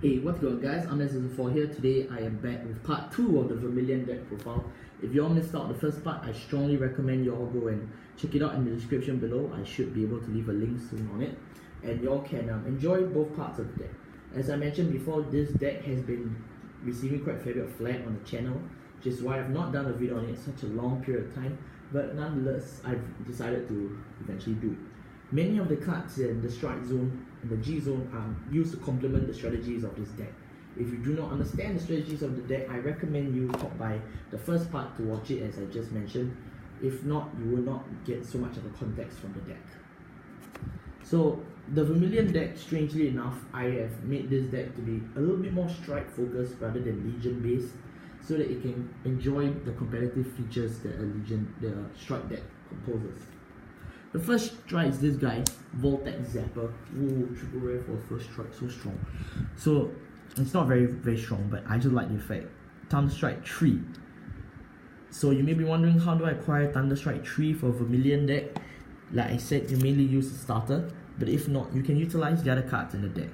Hey, what's going on, guys? I'm S4 here. Today I am back with part 2 of the Vermilion deck profile. If you all missed out the first part, I strongly recommend you all go and check it out in the description below. I should be able to leave a link soon on it, and you all can enjoy both parts of the deck. As I mentioned before, this deck has been receiving quite a fair bit of flack on the channel, which is why I've not done a video on it in such a long period of time, but nonetheless I've decided to eventually do it. Many of the cards in the strike zone and the G zone are used to complement the strategies of this deck. If you do not understand the strategies of the deck, I recommend you pop by the first part to watch it, as I just mentioned. If not, you will not get so much of the context from the deck. So the Vermilion deck, strangely enough, I have made this deck to be a little bit more strike focused rather than Legion based, so that it can enjoy the competitive features that the strike deck composes. The first strike is this guy, Voltex Zapper. Ooh, triple rare for first strike, so strong. So it's not very strong, but I just like the effect. Thunderstruck 3. So you may be wondering, how do I acquire Thunderstruck 3 for Vermilion deck? Like I said, you mainly use the starter, but if not, you can utilize the other cards in the deck.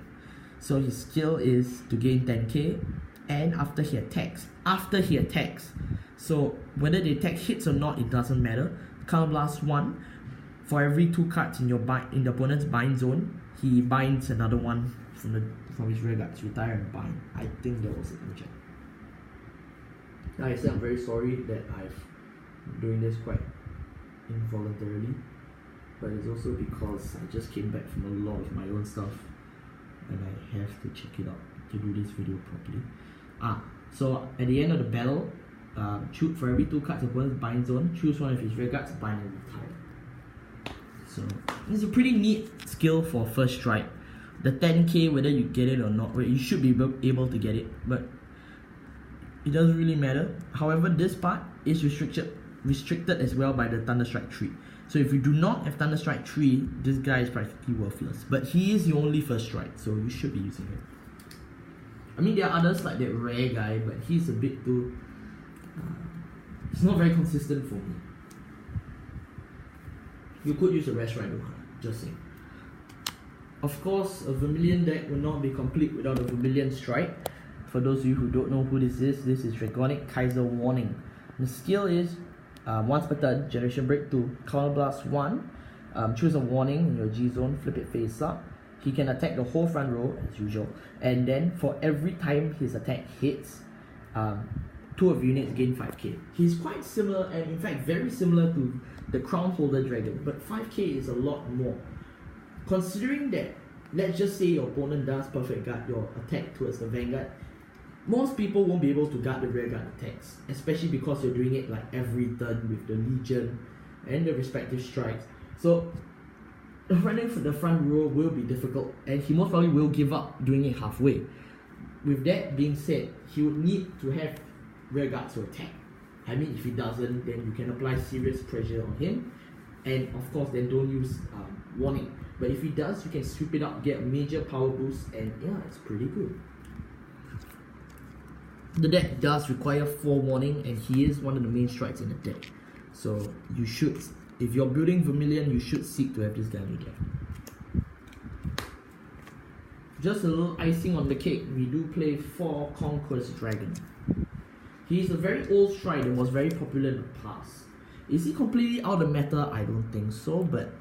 So his skill is to gain 10k, and after he attacks. So whether the attack hits or not, it doesn't matter. Counterblast 1. For every 2 cards in the opponent's bind zone, he binds another one from his rear guards. Retire and bind. I think that was it. Let me check. Like I said, I'm very sorry that I'm doing this quite involuntarily, but it's also because I just came back from a lot of my own stuff and I have to check it out to do this video properly. So at the end of the battle, choose for every 2 cards in the opponent's bind zone, choose one of his rear guards, bind and retire. So it's a pretty neat skill for first strike. The 10k, whether you get it or not, you should be able to get it, but it doesn't really matter. However, this part is restricted as well by the Thunderstruck 3. So if you do not have Thunderstruck 3, this guy is practically worthless. But he is the only first strike, so you should be using him. I mean, there are others like that rare guy, but he's a bit too... it's not very consistent for me. You could use a rest right now, just saying. Of course, a Vermilion deck will not be complete without a Vermilion strike. For those of you who don't know who this is Dragonic Kaiser Warning. The skill is once per turn, Generation Break 2, Counterblast 1, choose a warning in your G zone, flip it face up. He can attack the whole front row as usual, and then for every time his attack hits, 2 of your units gain 5k. He's quite similar, and in fact very similar to the Crown Holder Dragon, but 5k is a lot more. Considering that, let's just say your opponent does perfect guard your attack towards the Vanguard, most people won't be able to guard the rear guard attacks, especially because you're doing it like every turn with the Legion and the respective strikes. So running for the front row will be difficult, and he most probably will give up doing it halfway. With that being said, he would need to have rear guards to attack. I mean, if he doesn't, then you can apply serious pressure on him, and of course then don't use warning. But if he does, you can sweep it up, get a major power boost, and yeah, it's pretty good. The deck does require 4 warning, and he is one of the main strikes in the deck. So you should, if you're building Vermilion, you should seek to have this guy in your deck. Just a little icing on the cake, we do play 4 Concord Dragons. He's a very old strike that was very popular in the past. Is he completely out of meta? I don't think so, but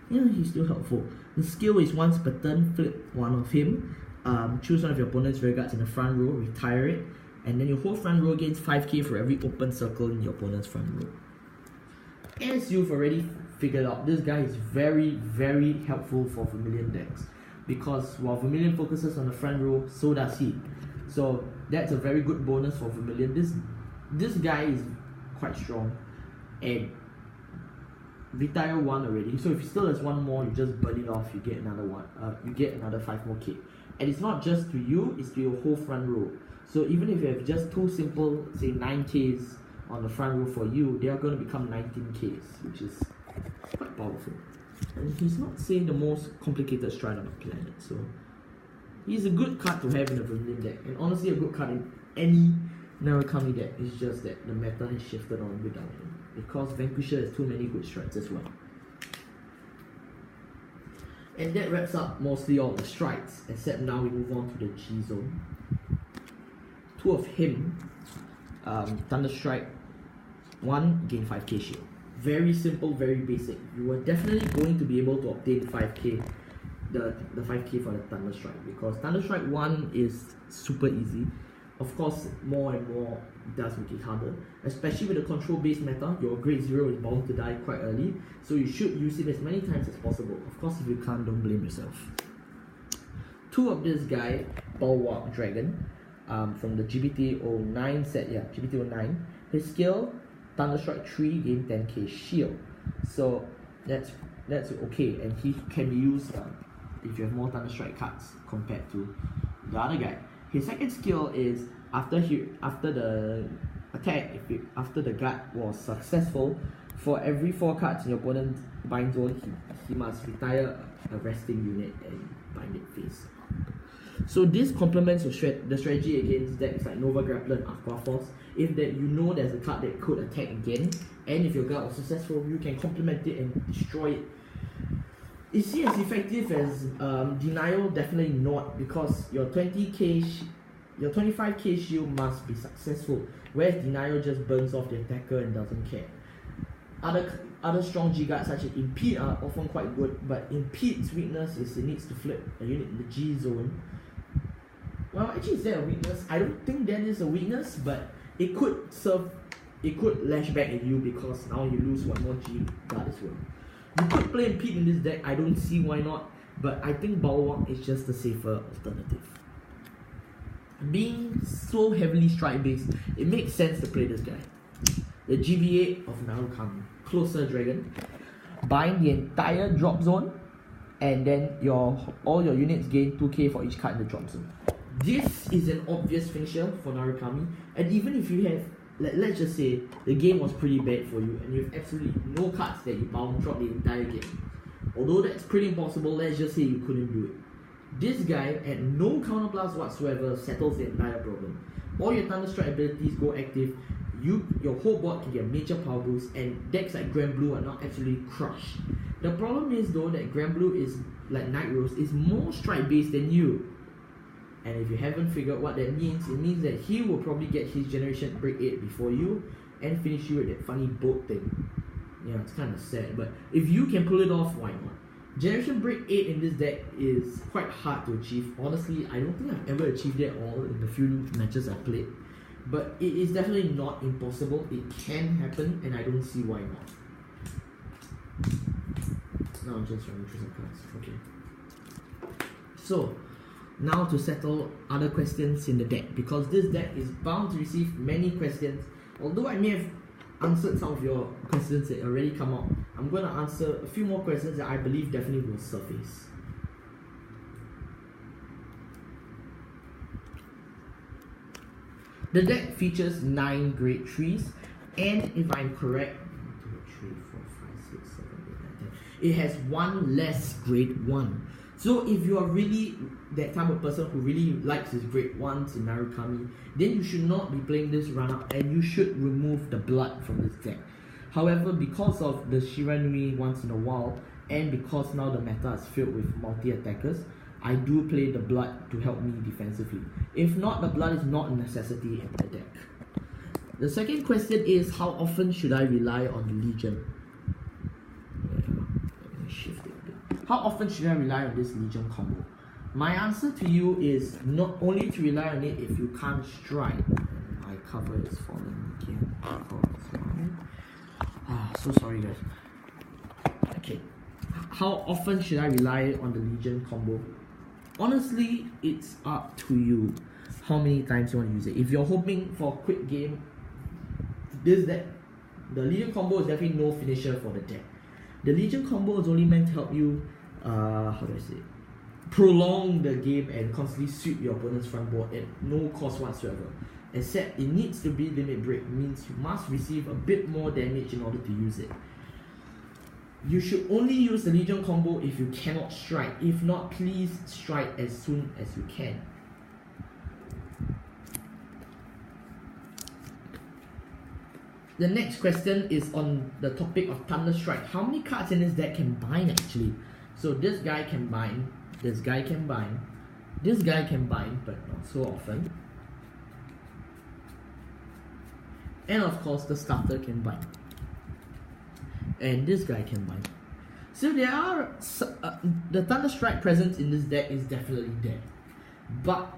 yeah, he's still helpful. The skill is once per turn, flip one of him, choose one of your opponent's rear guards in the front row, retire it, and then your whole front row gains 5k for every open circle in your opponent's front row. As you've already figured out, this guy is very helpful for Vermilion decks, because while Vermilion focuses on the front row, so does he. So that's a very good bonus for Vermilion. This guy is quite strong, and retire 1 already. So if he still has 1 more, you just burn it off. You get another 1. You get another 5 more k. And it's not just to you; it's to your whole front row. So even if you have just 2 simple, say 9ks on the front row for you, they are going to become 19ks, which is quite powerful. And he's not, say, the most complicated strike on the planet. So he's a good card to have in a Vermilion deck, and honestly a good card in any Narukami deck. It's just that the meta has shifted on without him, because Vanquisher has too many good strikes as well. And that wraps up mostly all the strikes, except now we move on to the G zone. Two of him, Thunderstruck 1, gain 5k shield. Very simple, very basic. You are definitely going to be able to obtain 5k, the 5k for the Thunderstruck, because Thunderstruck 1 is super easy. Of course, more and more does make it harder, especially with the control based meta. Your grade 0 is bound to die quite early, so you should use it as many times as possible. Of course, if you can't, don't blame yourself. Two of this guy, Concord Dragon, from the GBT 09 set, GBT 09. His skill, Thunderstruck 3, gain 10k shield. So that's okay, and he can be used if you have more Thunderstrike cards compared to the other guy. His second skill is after the attack, after the guard was successful, for every 4 cards in your opponent's bind zone, he must retire a resting unit and bind it face up. So this complements the strategy against decks like Nova Grappler and Aqua Force. If that you know there's a card that could attack again, and if your guard was successful, you can complement it and destroy it. Is he as effective as Denial? Definitely not, because your 25k shield must be successful, whereas Denial just burns off the attacker and doesn't care. Other strong G guards such as Impede are often quite good, but Impede's weakness is it needs to flip a unit in the G zone. Well, actually, is that a weakness? I don't think that is a weakness, but it could lash back at you because now you lose one more G guard as well. You could play Impede in this deck, I don't see why not, but I think Bulwark is just the safer alternative. Being so heavily strike based, it makes sense to play this guy. The GBA of Narukami, Closer Dragon. Bind the entire drop zone, and then all your units gain 2k for each card in the drop zone. This is an obvious finisher for Narukami, and even if you have, let's just say the game was pretty bad for you and you have absolutely no cards that you bound throughout the entire game, although that's pretty impossible, let's just say you couldn't do it. This guy at no counterblast whatsoever settles the entire problem. All your Thunderstruck abilities go active, your whole board can get major power boost, and decks like Grand Blue are not actually crushed. The problem is though that Grand Blue is, like Night Rose, is more strike based than you. And if you haven't figured what that means, it means that he will probably get his Generation Break 8 before you and finish you with that funny boat thing. Yeah, it's kind of sad, but if you can pull it off, why not? Generation Break 8 in this deck is quite hard to achieve. Honestly, I don't think I've ever achieved that all in the few matches I've played. But it is definitely not impossible. It can happen, and I don't see why not. Now I'm just running through some cards. Okay. So, now to settle other questions in the deck, because this deck is bound to receive many questions. Although I may have answered some of your questions that already come out, I'm going to answer a few more questions that I believe definitely will surface. The deck features 9 grade 3s, and if I'm correct, 1, 2, 3, 4, 5, 6, 7, 8, 9, 10, it has 1 less grade 1. So if you are really that type of person who really likes his grade 1s in Narukami, then you should not be playing this run-up, and you should remove the blood from this deck. However, because of the Shiranui once in a while, and because now the meta is filled with multi-attackers, I do play the blood to help me defensively. If not, the blood is not a necessity in the deck. The second question is, how often should I rely on the Legion? Let me shift it a bit. How often should I rely on this Legion combo? My answer to you is not only to rely on it if you can't strike. My cover is falling again. So sorry guys. Okay. How often should I rely on the Legion combo? Honestly, it's up to you how many times you want to use it. If you're hoping for a quick game, the Legion combo is definitely no finisher for the deck. The Legion combo is only meant to help you, prolong the game and constantly sweep your opponent's front board at no cost whatsoever. Except it needs to be limit break, means you must receive a bit more damage in order to use it. You should only use the Legion combo if you cannot strike. If not, please strike as soon as you can. The next question is on the topic of Thunderstruck. How many cards in this deck can bind actually? So this guy can bind, this guy can bind, this guy can bind, but not so often. And of course the starter can bind. And this guy can bind. So there are the Thunderstruck presence in this deck is definitely there. But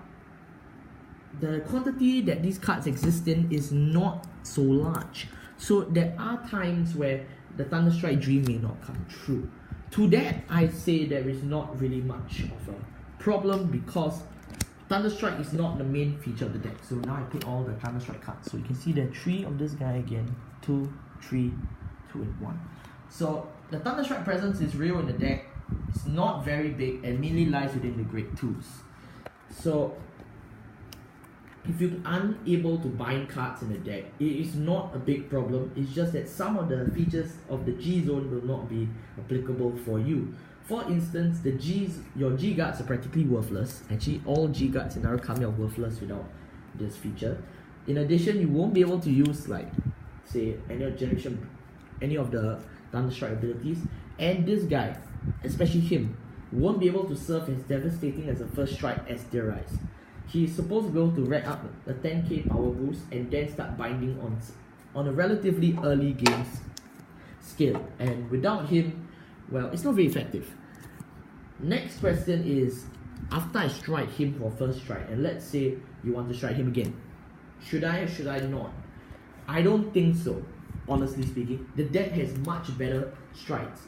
the quantity that these cards exist in is not so large. So there are times where the Thunderstruck dream may not come true. To that, I say there is not really much of a problem because Thunderstruck is not the main feature of the deck. So now I put all the Thunderstruck cards. So you can see there are 3 of this guy again. 2, 3, 2 and 1. So the Thunderstruck presence is real in the deck. It's not very big and mainly lies within the grade 2s. So if you're unable to bind cards in the deck, it is not a big problem. It's just that some of the features of the G zone will not be applicable for you. For instance, your G guards are practically worthless. Actually, all G guards in Narukami are worthless without this feature. In addition, you won't be able to use, like, say, any of the Thunderstruck abilities. And this guy, especially him, won't be able to serve as devastating as a first strike as Theorize. He is supposed to be able to rack up a 10k power boost and then start binding on a relatively early game scale. And without him, well, it's not very effective. Next question is, after I strike him for first strike, and let's say you want to strike him again, should I or should I not? I don't think so, honestly speaking. The deck has much better strikes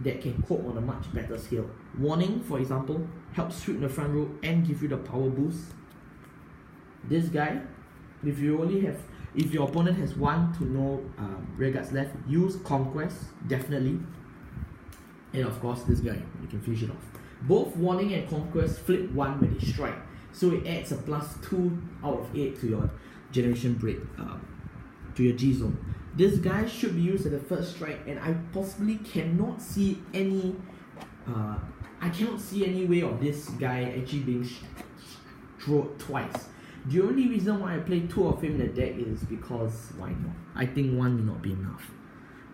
that can cope on a much better scale. Warning, for example, helps sweep the front row and give you the power boost. This guy, if your opponent has 1 to no rear guards left, use Conquest, definitely. And of course this guy, you can finish it off. Both Warning and Conquest flip 1 when they strike, so it adds a +2 out of 8 to your Generation Break, to your G zone. This guy should be used at the first strike, and I possibly cannot see any way of this guy actually being thrown twice. The only reason why I play 2 of him in the deck is because why not? I think 1 may not be enough.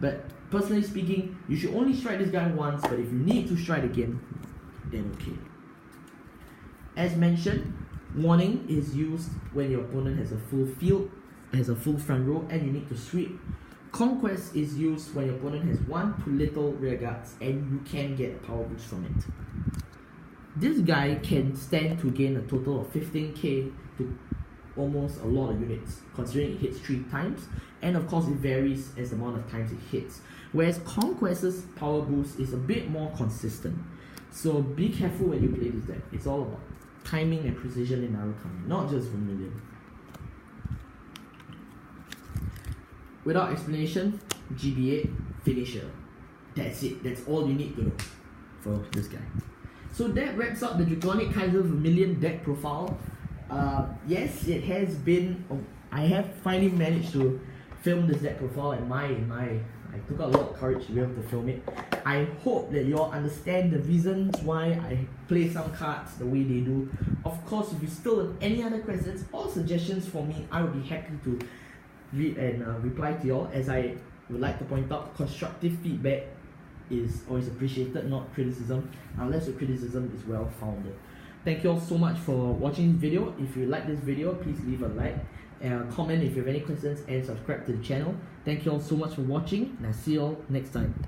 But personally speaking, you should only strike this guy once, but if you need to strike again, then okay. As mentioned, Warning is used when your opponent has a full field, has a full front row, and you need to sweep. Conquest is used when your opponent has 1 to little rear guards and you can get a power boost from it. This guy can stand to gain a total of 15k to almost a lot of units, considering it hits 3 times, and of course it varies as the amount of times it hits. Whereas Conquest's power boost is a bit more consistent. So be careful when you play this deck. It's all about timing and precision in Narukami, not just Vermilion. Without explanation, GBA finisher. That's it. That's all you need to know for this guy. So that wraps up the Dragonic Kaiser Vermilion deck profile. Yes, it has been. I have finally managed to film this deck profile, and I took out a lot of courage to be able to film it. I hope that you all understand the reasons why I play some cards the way they do. Of course, if you still have any other questions or suggestions for me, I would be happy to read and reply to you all. As I would like to point out, constructive feedback is always appreciated, not criticism, unless your criticism is well founded. Thank you all so much for watching this video. If you like this video, please leave a like, comment if you have any questions, and subscribe to the channel. Thank you all so much for watching, and I'll see you all next time.